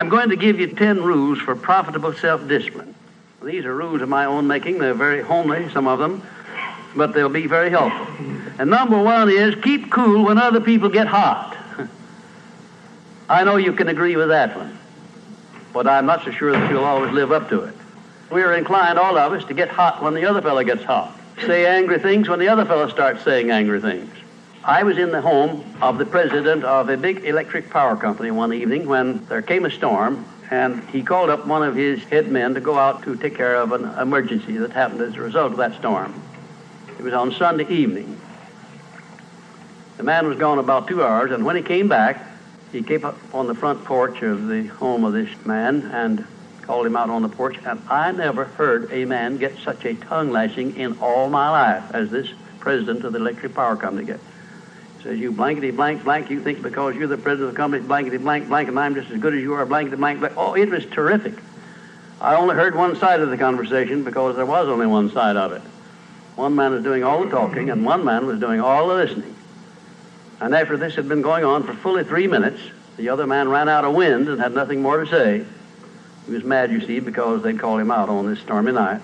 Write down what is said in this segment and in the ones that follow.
I'm going to give you 10 rules for profitable self-discipline. These are rules of my own making. They're very homely, some of them, but they'll be very helpful. And number one is keep cool when other people get hot. I know you can agree with that one, but I'm not so sure that you'll always live up to it. We're inclined, all of us, to get hot when the other fellow gets hot. Say angry things when the other fellow starts saying angry things. I was in the home of the president of a big electric power company one evening when there came a storm, and he called up one of his head men to go out to take care of an emergency that happened as a result of that storm. It was on Sunday evening. The man was gone about 2 hours, and when he came back, he came up on the front porch of the home of this man and called him out on the porch, and I never heard a man get such a tongue lashing in all my life as this president of the electric power company gets. He says, you blankety blank blank, you think because you're the president of the company, blankety blank blank, and I'm just as good as you are, blankety blank blank. Oh, it was terrific. I only heard one side of the conversation because there was only one side of it. One man was doing all the talking, and one man was doing all the listening. And after this had been going on for fully 3 minutes, the other man ran out of wind and had nothing more to say. He was mad, you see, because they'd called him out on this stormy night.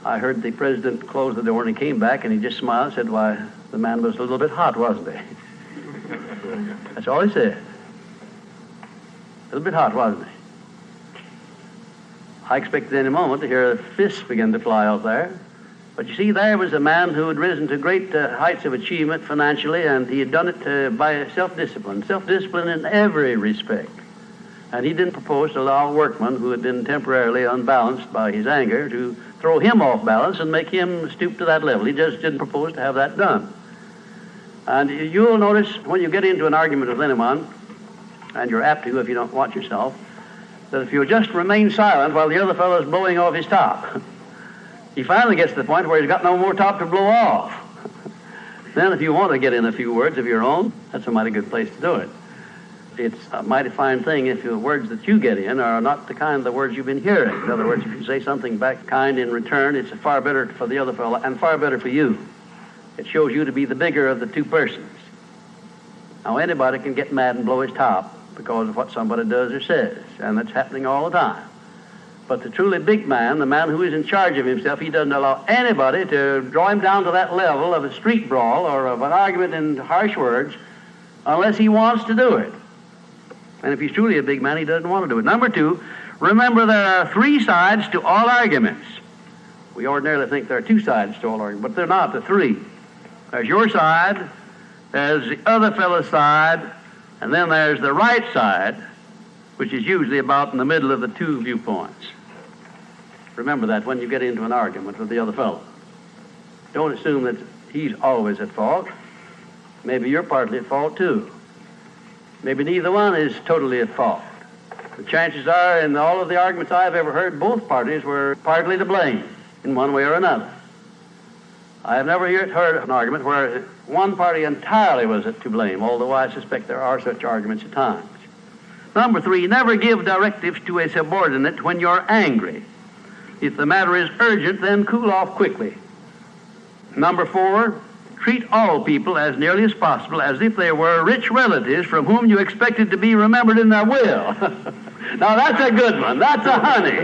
I heard the president close the door, and he came back, and he just smiled and said, why, the man was a little bit hot, wasn't he? That's all he said. A little bit hot, wasn't he? I expected any moment to hear fists begin to fly out there. But you see, there was a man who had risen to great heights of achievement financially, and he had done it by self-discipline in every respect. And he didn't propose to allow a workman who had been temporarily unbalanced by his anger to throw him off balance and make him stoop to that level. He just didn't propose to have that done. And you'll notice when you get into an argument with anyone, and you're apt to if you don't watch yourself, that if you just remain silent while the other fellow's blowing off his top, he finally gets to the point where he's got no more top to blow off. Then if you want to get in a few words of your own, that's a mighty good place to do it. It's a mighty fine thing if the words that you get in are not the kind of the words you've been hearing. In other words, if you say something back kind in return, it's far better for the other fellow and far better for you. It shows you to be the bigger of the two persons. Now, anybody can get mad and blow his top because of what somebody does or says, and that's happening all the time. But the truly big man, the man who is in charge of himself, he doesn't allow anybody to draw him down to that level of a street brawl or of an argument in harsh words unless he wants to do it. And if he's truly a big man, he doesn't want to do it. Number two, remember there are 3 sides to all arguments. We ordinarily think there are 2 sides to all arguments, but they're not, the 3. There's your side, there's the other fellow's side, and then there's the right side, which is usually about in the middle of the 2 viewpoints. Remember that when you get into an argument with the other fellow. Don't assume that he's always at fault. Maybe you're partly at fault too. Maybe neither one is totally at fault. The chances are, in all of the arguments I've ever heard, both parties were partly to blame in one way or another. I have never yet heard an argument where one party entirely was to blame, although I suspect there are such arguments at times. Number 3, never give directives to a subordinate when you're angry. If the matter is urgent, then cool off quickly. Number 4, treat all people as nearly as possible as if they were rich relatives from whom you expected to be remembered in their will. Now that's a good one. That's a honey.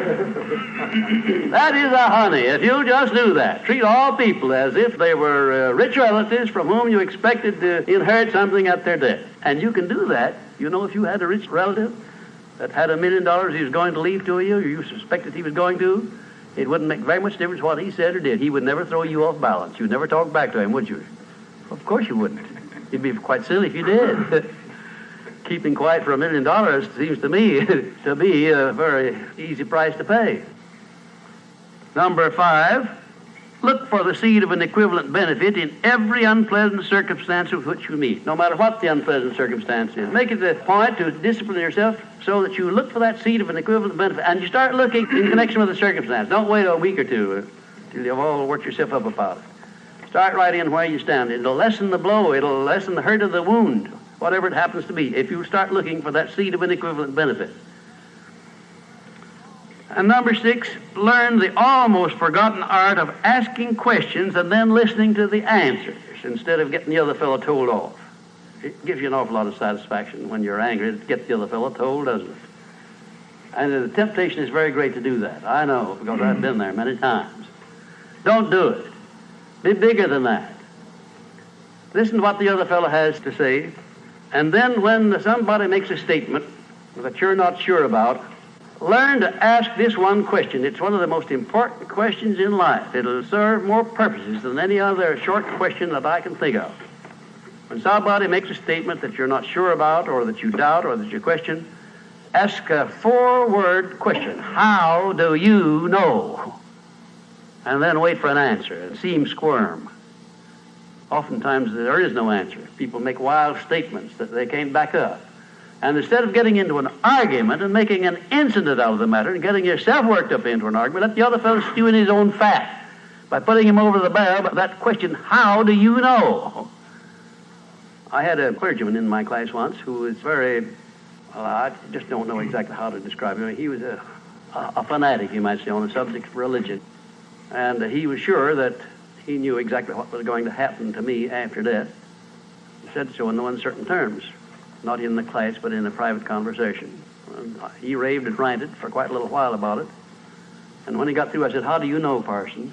That is a honey. If you just do that, treat all people as if they were rich relatives from whom you expected to inherit something at their death. And you can do that. You know, if you had a rich relative that had $1 million he was going to leave to you, or you suspected he was going to, it wouldn't make very much difference what he said or did. He would never throw you off balance. You'd never talk back to him, would you? Of course you wouldn't. You'd be quite silly if you did. Keeping quiet for $1 million seems to me to be a very easy price to pay. Number 5, look for the seed of an equivalent benefit in every unpleasant circumstance with which you meet, no matter what the unpleasant circumstance is. Make it a point to discipline yourself so that you look for that seed of an equivalent benefit, and you start looking in connection with the circumstance. Don't wait a week or two till you've all worked yourself up about it. Start right in where you stand. It'll lessen the blow. It'll lessen the hurt of the wound, whatever it happens to be, if you start looking for that seed of an equivalent benefit. And number 6, learn the almost forgotten art of asking questions and then listening to the answers instead of getting the other fellow told off. It gives you an awful lot of satisfaction when you're angry to get the other fellow told, doesn't it? And the temptation is very great to do that. I know, because I've been there many times. Don't do it. Be bigger than that. Listen to what the other fellow has to say, and then when somebody makes a statement that you're not sure about, learn to ask this one question. It's one of the most important questions in life. It'll serve more purposes than any other short question that I can think of. When somebody makes a statement that you're not sure about, or that you doubt, or that you question, ask a 4-word question. How do you know? And then wait for an answer and see him squirm. Oftentimes there is no answer. People make wild statements that they can't back up. And instead of getting into an argument and making an incident out of the matter and getting yourself worked up into an argument, let the other fellow stew in his own fat by putting him over the barrel. But that question, how do you know? I had a clergyman in my class once who was very, well, I just don't know exactly how to describe him. He was a fanatic, you might say, on the subject of religion. And he was sure that he knew exactly what was going to happen to me after death. He said so in no uncertain terms, not in the class, but in a private conversation. And he raved and ranted for quite a little while about it. And when he got through, I said, how do you know, parson?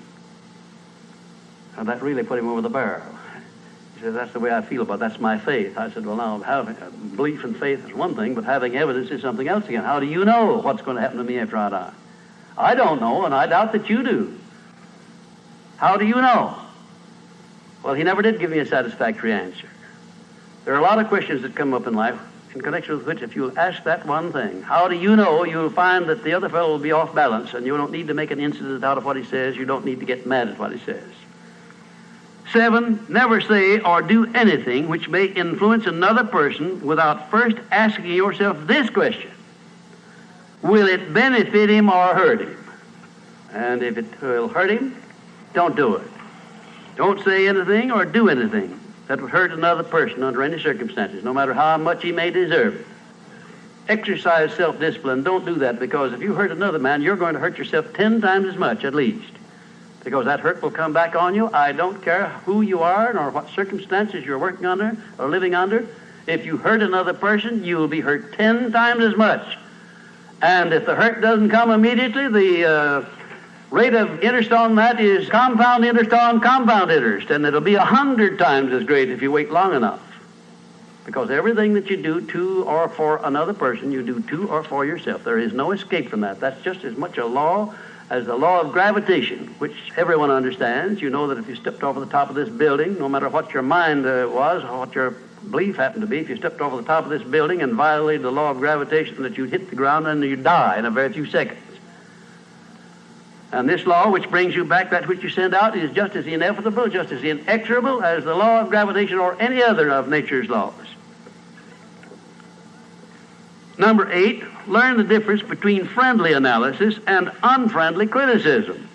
And that really put him over the barrel. He said, that's the way I feel about it. That's my faith. I said, well, now, having belief and faith is one thing, but having evidence is something else again. How do you know what's going to happen to me after I die? I don't know, and I doubt that you do. How do you know? Well, he never did give me a satisfactory answer. There are a lot of questions that come up in life in connection with which, if you'll ask that one thing, how do you know, you'll find that the other fellow will be off balance, and you don't need to make an incident out of what he says. You don't need to get mad at what he says. 7, never say or do anything which may influence another person without first asking yourself this question: will it benefit him or hurt him? And if it will hurt him, don't do it. Don't say anything or do anything that would hurt another person under any circumstances, no matter how much he may deserve it. Exercise self-discipline. Don't do that, because if you hurt another man, you're going to hurt yourself 10 times as much at least, because that hurt will come back on you. I don't care who you are nor what circumstances you're working under or living under. If you hurt another person, you will be hurt 10 times as much. And if the hurt doesn't come immediately, the rate of interest on that is compound interest on compound interest, and it'll be 100 times as great if you wait long enough. Because everything that you do to or for another person, you do to or for yourself. There is no escape from that. That's just as much a law as the law of gravitation, which everyone understands. You know that if you stepped over the top of this building, no matter what your mind was or what your belief happened to be, if you stepped over the top of this building and violated the law of gravitation, that you'd hit the ground and you'd die in a very few seconds. And this law, which brings you back that which you send out, is just as inevitable, just as inexorable as the law of gravitation or any other of nature's laws. Number 8, learn the difference between friendly analysis and unfriendly criticism.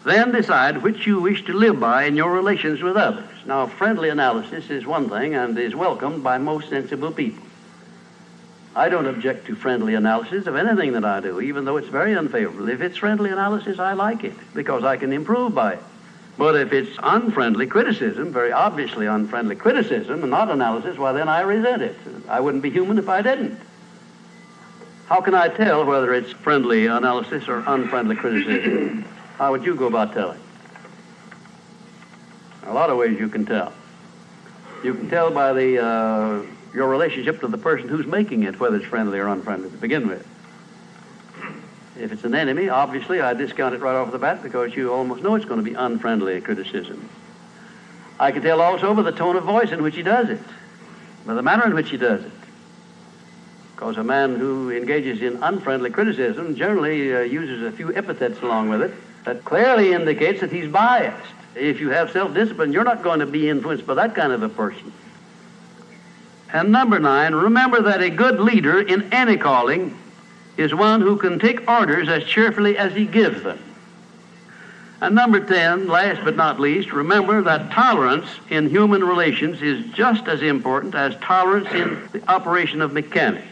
Then decide which you wish to live by in your relations with others. Now, friendly analysis is one thing and is welcomed by most sensible people. I don't object to friendly analysis of anything that I do, even though it's very unfavorable. If it's friendly analysis, I like it, because I can improve by it. But if it's unfriendly criticism, very obviously unfriendly criticism, and not analysis, well, then I resent it. I wouldn't be human if I didn't. How can I tell whether it's friendly analysis or unfriendly criticism? How would you go about telling? There are a lot of ways you can tell. You can tell by your relationship to the person who's making it, whether it's friendly or unfriendly to begin with. If it's an enemy, obviously I discount it right off the bat, because you almost know it's going to be unfriendly criticism. I can tell also by the tone of voice in which he does it, by the manner in which he does it. Because a man who engages in unfriendly criticism generally uses a few epithets along with it that clearly indicates that he's biased. If you have self-discipline, you're not going to be influenced by that kind of a person. And number 9, remember that a good leader in any calling is one who can take orders as cheerfully as he gives them. And number 10, last but not least, remember that tolerance in human relations is just as important as tolerance in the operation of mechanics.